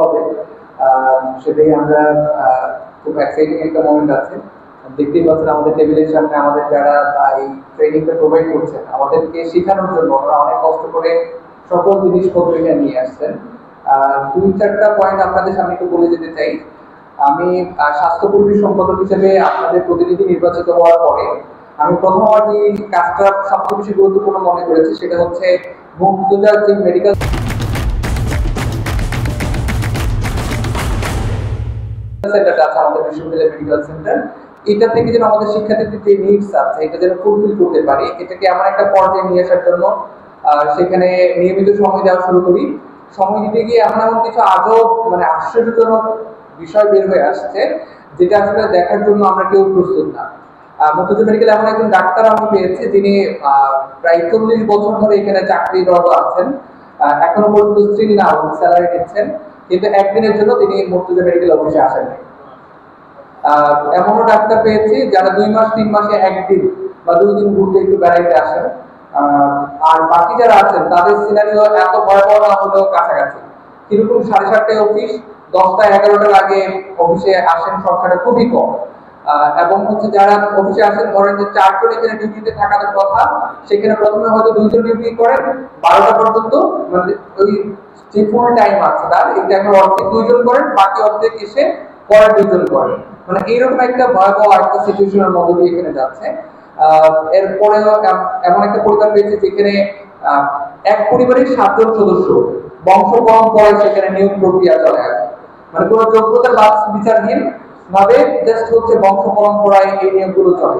হবে সেটাই আমরা খুব এক্সাইটিং একটা মোমেন্ট আছে। দেখতেই পাচ্ছেন আমাদের টেবিলের সামনে আমাদের যারা এই ট্রেনিংটা প্রোভাইড করছেন আমাদেরকে শেখানোর জন্য ওরা অনেক কষ্ট করে সকল জিনিসপত্র এখানে নিয়ে আসছেন। দুই চারটা পয়েন্ট আপনাদের সামনে একটু বলে যেতে চাই। আমি স্বাস্থ্যকর্মী সম্পাদক হিসেবে আপনাদের প্রতিনিধি নির্বাচিত হওয়ার পরে আমি প্রথম আমার যে কাজটা সবচেয়ে বেশি গুরুত্বপূর্ণ মনে করেছি সেটা হচ্ছে মুক্তিযোদ্ধার যে মেডিকেল সেন্টারটা আছে আমাদের বিশ্ববিদ্যালয় মেডিকেল সেন্টার, এটা থেকে যেন আমাদের শিক্ষার্থীদের যে নিডস আছে এটা যেন ফুলফিল করতে পারি, এটাকে এমন একটা পর্যায়ে নিয়ে আসার জন্য সেখানে নিয়মিত সময় দেওয়া শুরু করি। সময় দিতে গিয়ে এমন এমন কিছু আজব মানে আশ্চর্যজনক বিষয় বের হয়ে আসছে যেটা আসলে দেখার জন্য আমরা কেউ প্রস্তুত না। মুক্তিযোদ্ধা মেডিকেল এমন একজন ডাক্তার আমি পেয়েছি যিনি প্রায় 40 বছর ধরে এখানে চাকরিরত আছেন, এখনো পর্যন্ত স্টিল না স্যালারি নিচ্ছেন, কিন্তু একদিনের জন্য তিনি মুক্তিযোদ্ধা মেডিকেল অফিসে আসেননি। এমনও ডাক্তার পেয়েছি যারা 2 মাস 3 মাসে একদিন বা 2 দিন ঘুরতে একটু বেড়াইতে আসেন। আর বাকি যারা আছেন তাদের সিনারিও এত ভয়াবহ না হলেও কাছাকাছি। কিরকম 7:30টায় অফিস, 10টা 11টার আগে অফিসে আসেন সংখ্যাটা খুবই কম। এবং হচ্ছে যারা অফিসে আসেন ধরেন যে 4 জন এখানে ডিউটিতে থাকার কথা, সেখানে প্রথমে হয়তো 2 জন ডিউটি করেন 12টা পর্যন্ত, মানে ওই যে ফুল টাইম আছে তার এই টাইমের অর্ধেক 2 জন করেন, বাকি অর্ধেক এসে পরের 2 জন করেন। মানে এইরকম একটা ভয়াবহ একটা সিচুয়েশনের মধ্যে দিয়ে এখানে যাচ্ছে। এরপরেও এমন একটা পরিবার পেয়েছে যেখানে এক পরিবারের 7 জন সদস্য বংশ পরম্পরায় সেখানে নিয়োগ প্রক্রিয়া চলে আর মানে কোনো যোগ্যতার বিচারহীন ভাবে জাস্ট হচ্ছে বংশ পরম্পরায় এই নিয়োগগুলো চলে।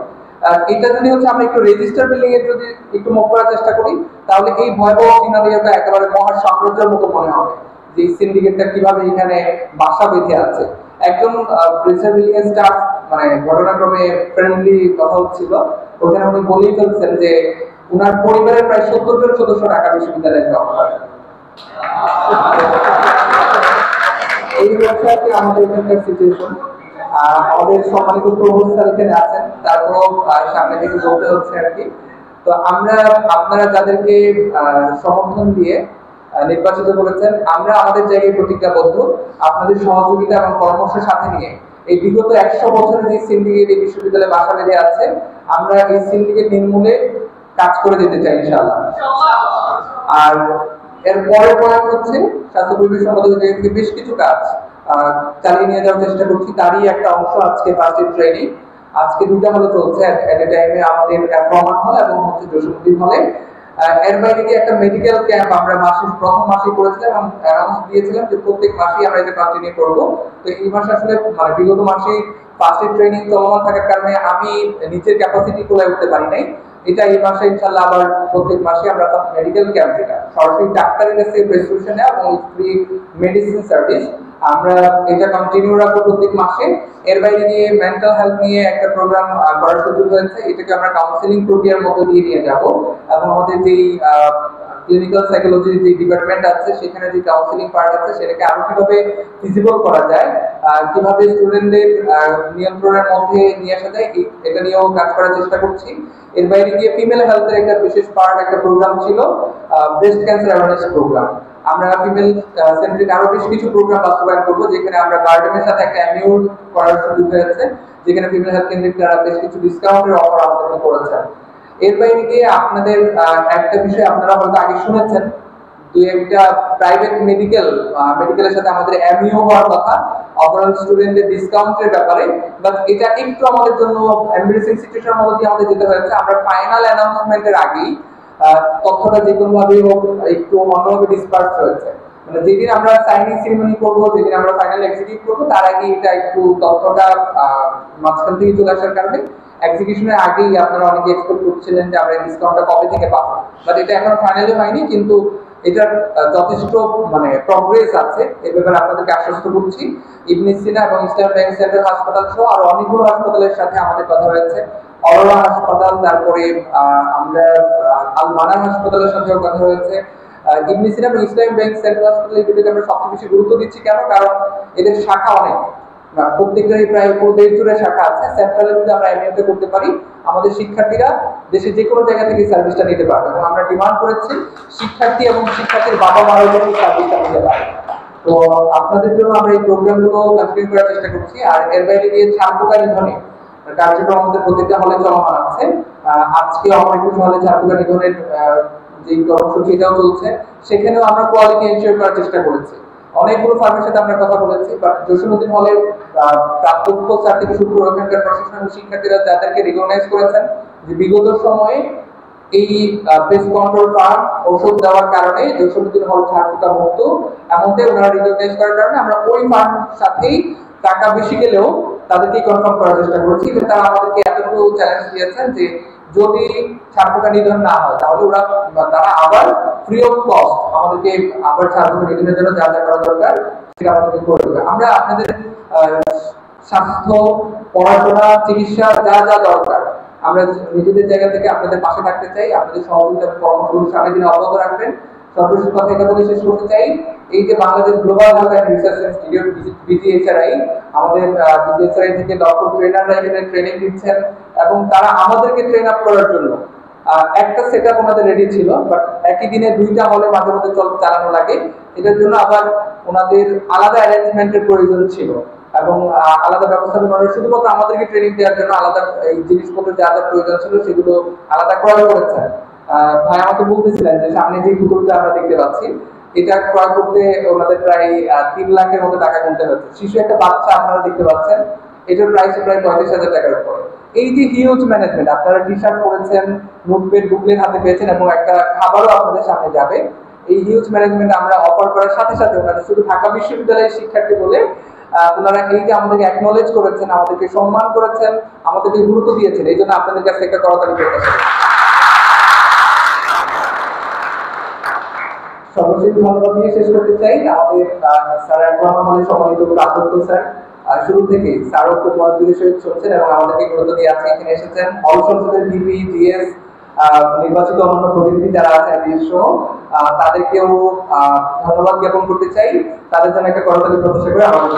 এটা যদি হচ্ছে আমরা একটু রেজিস্টার বিল্ডিং এর যদি একটু মুখ করার চেষ্টা করি তাহলে এই ভয়াবহ সিনারিওটা একেবারে মহা সাম্রাজ্যের মতো মনে হবে যে এই সিন্ডিকেটটা কিভাবে এখানে বাসা বেঁধে আছে। একজন রেজিস্টার বিল্ডিং এর স্টাফ মানে ঘটনাক্রমে ফ্রেন্ডলি কথা হচ্ছিল, ওখানে উনি বলেই ফেলছেন যে উনার পরিবারের প্রায় 70 জন সদস্য ঢাকা বিশ্ববিদ্যালয়ে জব করে। এই হচ্ছে আমাদের এখানকার সিচুয়েশন। আমাদের সম্মানিত প্রভোস্ট স্যার এখানে আছেন, তারপরও সামনে থেকে বলতে হচ্ছে আর কি। তো আমরা আপনারা যাদেরকে সমর্থন দিয়ে নির্বাচিত করেছেন, আমরা আমাদের জায়গায় প্রতিজ্ঞাবদ্ধ আপনাদের সহযোগিতা এবং পরামর্শের সাথে নিয়ে এই বিগত 100 বছরের যে সিন্ডিকেট এই বিশ্ববিদ্যালয়ে বাসা বেঁধে আছে আমরা এই সিন্ডিকেট নির্মূলে কাজ করে যেতে চাই ইনশাআল্লাহ। আর এর পরের পয়েন্ট হচ্ছে স্বাস্থ্য পরিবেশ সম্পাদকের জায়গা থেকে বেশ কিছু কাজ চালিয়ে নিয়ে যাওয়ার চেষ্টা করছি, তারই একটা অংশ আজকে ফার্স্ট এড ট্রেনিং। আজকে 2টা হলে চলছে এট এ টাইমে আমাদের প্রমাণ হল এবং হচ্ছে জসীমউদ্দিন হলে। এর বাইরে গিয়ে একটা মেডিকেল ক্যাম্প আমরা প্রথম মাসে করেছিলাম এবং অ্যানাউন্স দিয়েছিলাম যে প্রত্যেক মাসেই আমরা এটা কন্টিনিউ করবো। তো এই মাসে আসলে মানে বিগত মাসে ফার্স্ট এড ট্রেনিং চলমান থাকার কারণে আমি নিজের ক্যাপাসিটি কোলায় উঠতে পারি নাই। এটা এই মাসে ইনশাআল্লাহ আবার প্রত্যেক মাসে আমরা মেডিকেল ক্যাম্প যেটা সরাসরি ডাক্তারের কাছে প্রেসক্রিপশন নেওয়া এবং ফ্রি মেডিসিন সার্ভিস আমরা এটা কন্টিনিউ রাখবো প্রত্যেক মাসে। এর বাইরে গিয়ে মেন্টাল হেলথ নিয়ে একটা প্রোগ্রাম করার সুযোগ হয়েছে, এটাকে আমরা কাউন্সিলিং প্রক্রিয়ার মধ্যে দিয়ে নিয়ে যাব এবং আমাদের যেই ক্লিনিক্যাল সাইকোলজির যে ডিপার্টমেন্ট আছে সেখানে যে কাউন্সিলিং পার্ট আছে সেটাকে আরো কিভাবে ফিজিবল করা যায়, কিভাবে স্টুডেন্টদের নিয়ন্ত্রণের মধ্যে নিয়ে আসা যায় এটা নিয়েও কাজ করার চেষ্টা করছি। এর বাইরে গিয়ে ফিমেল হেলথের একটা বিশেষ পার্ট একটা প্রোগ্রাম ছিল ব্রেস্ট ক্যান্সার অ্যাওয়ারনেস প্রোগ্রাম। আমরা ফিমেল সেন্ট্রিক আরো বেশ কিছু প্রোগ্রাম বাস্তবায়ন করবো যেখানে আমরা গার্ডেনের সাথে একটা অ্যানিউল করার সুযোগ হয়েছে, যেখানে ফিমেল হেলথ কেন্দ্রিক তারা বেশ কিছু ডিসকাউন্টের অফার আমাদেরকে করেছেন। এর বাইরে গিয়ে আপনাদের একটা বিষয় আপনারা হয়তো আগে শুনেছেন, দুই একটা প্রাইভেট মেডিকেলের সাথে আমাদের এমইও হওয়ার কথা ওভারঅল স্টুডেন্টদের ডিসকাউন্টের ব্যাপারে, বাট এটা একটু আমাদের জন্য এমব্রেসিং সিচুয়েশনের মধ্যে দিয়ে আমাদের যেতে হয়েছে। আমরা ফাইনাল অ্যানাউন্সমেন্টের আগেই তথ্যটা যে কোনো ভাবেই হোক একটু অন্যভাবে ডিসপার্স হয়েছে, মানে যেদিন আমরা সাইনিং সেরিমনি করবো যেদিন আমরা ফাইনাল এক্সিকিউট করবো তার আগে এটা একটু তথ্যটা মাঝখান থেকে চলে আসার কারণে এক্সিকিউশনের আগেই আপনারা অনেকে এক্সপেক্ট করছিলেন যে আমরা ডিসকাউন্টটা কবে থেকে পাবো, বাট এটা এখনো ফাইনালি হয়নি, কিন্তু এটার যথেষ্ট মানে প্রগ্রেস আছে। এই ব্যাপারে আপনাদেরকে আশ্বস্ত করছি। ইবনে সিনা এবং ইসলাম ব্যাংক সেন্টার হাসপাতাল সহ আরো অনেকগুলো হাসপাতালের সাথে আমাদের কথা হয়েছে। অরোরা হাসপাতাল, তারপরে আমরা আল মানার হাসপাতালের সাথেও কথা হয়েছে। ইবনে সিনা এবং ইসলাম ব্যাংক সেন্টার হাসপাতালের দিকে আমরা সবচেয়ে বেশি গুরুত্ব দিচ্ছি কেন, কারণ এদের শাখা অনেক, প্রত্যেকটারই প্রায় পুরো দেশ জুড়ে শাখা আছে। সেন্ট্রালে যদি আমরা এমইউতে করতে পারি আমাদের শিক্ষার্থীরা দেশের যে কোনো জায়গা থেকে সার্ভিসটা নিতে পারবে এবং আমরা ডিমান্ড করেছি শিক্ষার্থী এবং শিক্ষার্থীর বাবা মারা যেন সার্ভিসটা নিতে পারে। তো আপনাদের জন্য আমরা এই প্রোগ্রামগুলো কন্টিনিউ করার চেষ্টা করছি। আর এর বাইরে গিয়ে ছাত্রকা নিধনে কার্যক্রম আমাদের প্রত্যেকটা হলে চলমান আছে। আজকে অমর হলে ছাত্রকা নিধনের যে কর্মসূচি এটাও চলছে, সেখানেও আমরা কোয়ালিটি এনশিওর করার চেষ্টা করেছি। অনেকগুলো ফার্মের সাথে আমরা কথা বলেছি, বাট জসীমউদ্দিন হলে প্রাপ্তবয়স্ক স্যার থেকে শুরু করে ওখানকার প্রশাসন শিক্ষার্থীরা যাদেরকে রিকগনাইজ করেছেন যে বিগত সময়ে এই পেস্ট কন্ট্রোল ফার্ম ঔষধ দেওয়ার কারণে জসীমউদ্দিন হল ছাত্রকা মুক্ত, এমনটাই ওনারা রিকগনাইজ করার কারণে আমরা ওই ফার্ম সাথেই টাকা বেশি গেলেও তাদেরকে কনফার্ম করার চেষ্টা করছি। যে তারা আমাদেরকে এতটুকু চ্যালেঞ্জ দিয়েছেন যে যদি ছাত্রকা নিধন না হয় তাহলে তারা আবার ফ্রি অফ কস্ট আমাদেরকে আবার ছাত্রকা নিধনের জন্য যা যা করা দরকার সেটা আমাদেরকে করে দেবে। আমরা আপনাদের স্বাস্থ্য, পড়াশোনা, চিকিৎসা যা যা দরকার আমরা নিজেদের জায়গা থেকে আপনাদের পাশে থাকতে চাই। আপনাদের সহযোগিতা কর্মসূচি সামনের দিনে অব্যাহত রাখবেন। সর্বশেষ কথা এটা বলে শেষ করতে চাই, এই যে Bangladesh global health and research institute BGSRI, আমাদের বিজিএসআরআই থেকে ডক্টর ট্রেনাররা এখানে ট্রেনিং দিচ্ছেন এবং তারা আমাদেরকে ট্রেন আপ করার জন্য একটা সেটআপ ওনাদের রেডি ছিল, বাট একই দিনে দুইটা হলে মাঝে মধ্যে চালানো লাগে। এটার জন্য আবার ওনাদের আলাদা অ্যারেঞ্জমেন্টের প্রয়োজন ছিল এবং আলাদা ব্যবস্থা ওনারা শুধুমাত্র আমাদেরকে ট্রেনিং দেওয়ার জন্য আলাদা এই জিনিসপত্র যা যা প্রয়োজন ছিল সেগুলো আলাদা ক্রয় করেছেন। ভাই আমাকে বলতেছিলেন যে সামনে যে পুতুলটা আমরা দেখতে পাচ্ছি এটা ক্রয় করতে ওনাদের প্রায় 3 লাখের মতো টাকা গুনতে হচ্ছে। শিশু একটা বাচ্চা আপনারা দেখতে পাচ্ছেন, এটার প্রাইস প্রায় 35,000 টাকার উপরে। এই যে হিউজ ম্যানেজমেন্ট, আপনারা টি শার্ট পরেছেন, নোটপ্যাড বুকলেট হাতে পেয়েছেন এবং একটা খাবারও আপনাদের সামনে যাবে। এই হিউজ ম্যানেজমেন্ট আমরা অফার করার সাথে সাথে ওনারা শুধু ঢাকা বিশ্ববিদ্যালয়ের শিক্ষার্থী বলে ওনারা এই যে আমাদেরকে অ্যাকনলেজ করেছেন, আমাদেরকে সম্মান করেছেন, আমাদেরকে গুরুত্ব দিয়েছেন, এই জন্য আপনাদের কাছে একটা করতালি প্রত্যাশা। সর্বশেষ ধন্যবাদ দিয়ে শেষ করতে চাই আমাদের স্যার রহমান হলের সম্মানিত প্রাধ্যক্ষ স্যার। শুরু থেকেই স্যারও খুব মনোযোগের সহিত শুনছেন এবং আমাদেরকে গুরুত্ব দিয়ে আজকে এখানে এসেছেন। হল সংসদের ভিপি, জিএস, নির্বাচিত অন্যান্য প্রতিনিধি যারা আছেন সহ তাদেরকেও ধন্যবাদ জ্ঞাপন করতে চাই। তাদের জন্য একটা করতালি প্রত্যাশা করে আমাদের